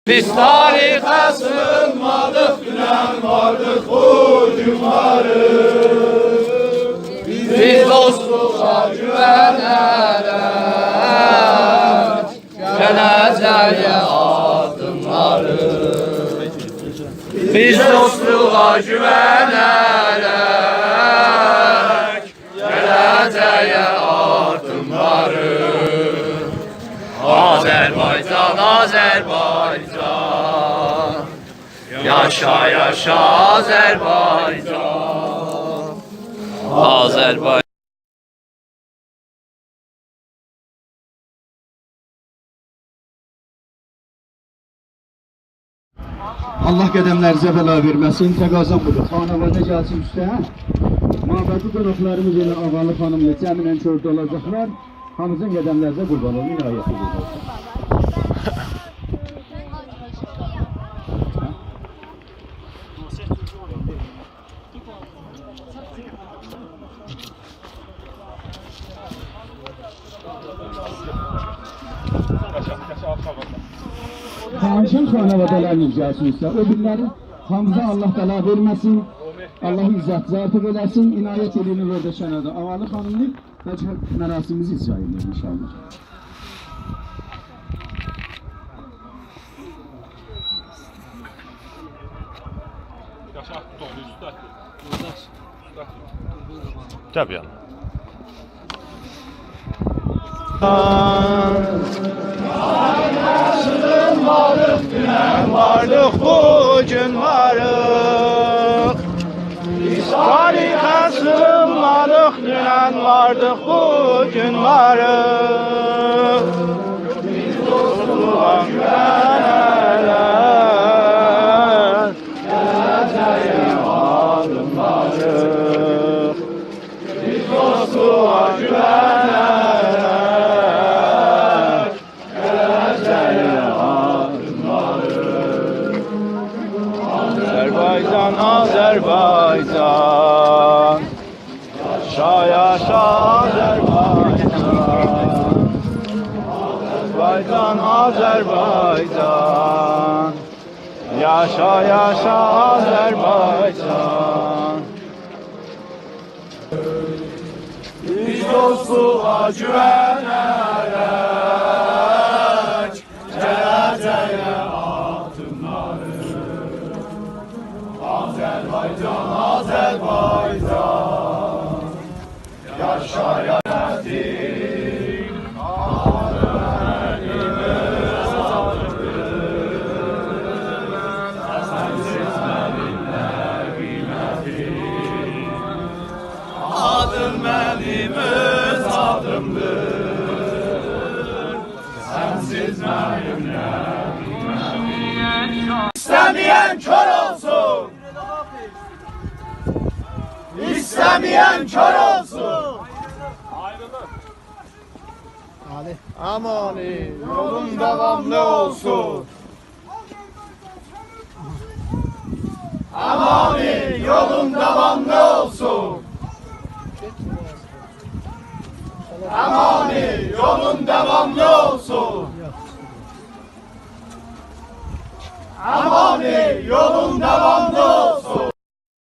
Biz tarihe sığınmadık, dünen vardık bugün varız. Biz dostluğa güvenerek geleceğe adımlarız. Biz dostluğa güvenerek geleceğe adımlarız. Azerbaycan, Azerbaycan, yaşa yaşa Azerbaycan, Azerbaycan. Allah qədəmlərinizə bəla verməsin, təqazan budur. Xanavada gəlsin üstə. Mabədli qonaqlarımız elə Ağalı xanımla cəminən kördə olacaqlar. Hamımızın qədəmlərinizə qurban olun, inayət edin. Tanışın xanavadalarınız gəlsin üstə. O günləri hamıza Allah bəla verməsin. Allah izzət zatı eləsin, inayət edin orada şənada. Ağalı xanımlı mərasimimizi icra edir inşallah. Tabii yani. Varık, dünen vardık, bugün varık. Biz tarihe sığınmadık, dünen vardık, bugün varık. Biz dostluğa güvenerek geleceğe adımlarız. Biz dostluğa güvenerek geleceğe adımlarız. Azerbaycan, Azerbaycan, yaşa yaşa Azerbaycan, Azerbaycan, Azerbaycan, yaşa yaşa Azerbaycan. Biz dostluğa güvenerek geleceğe adımlarız. Azerbaycan, Azerbaycan, yaşa yaşa din, adımlarımız adımdır, sensiz benimle kıymetin. Adım benimiz adımdır, sensiz benimle kıymetin. İstemeyen kör olsun, İstemeyen kör olsun. Amani yolun devamlı olsun. Amani yolun devamlı olsun. Amani yolun devamlı olsun. Amani yolun devamlı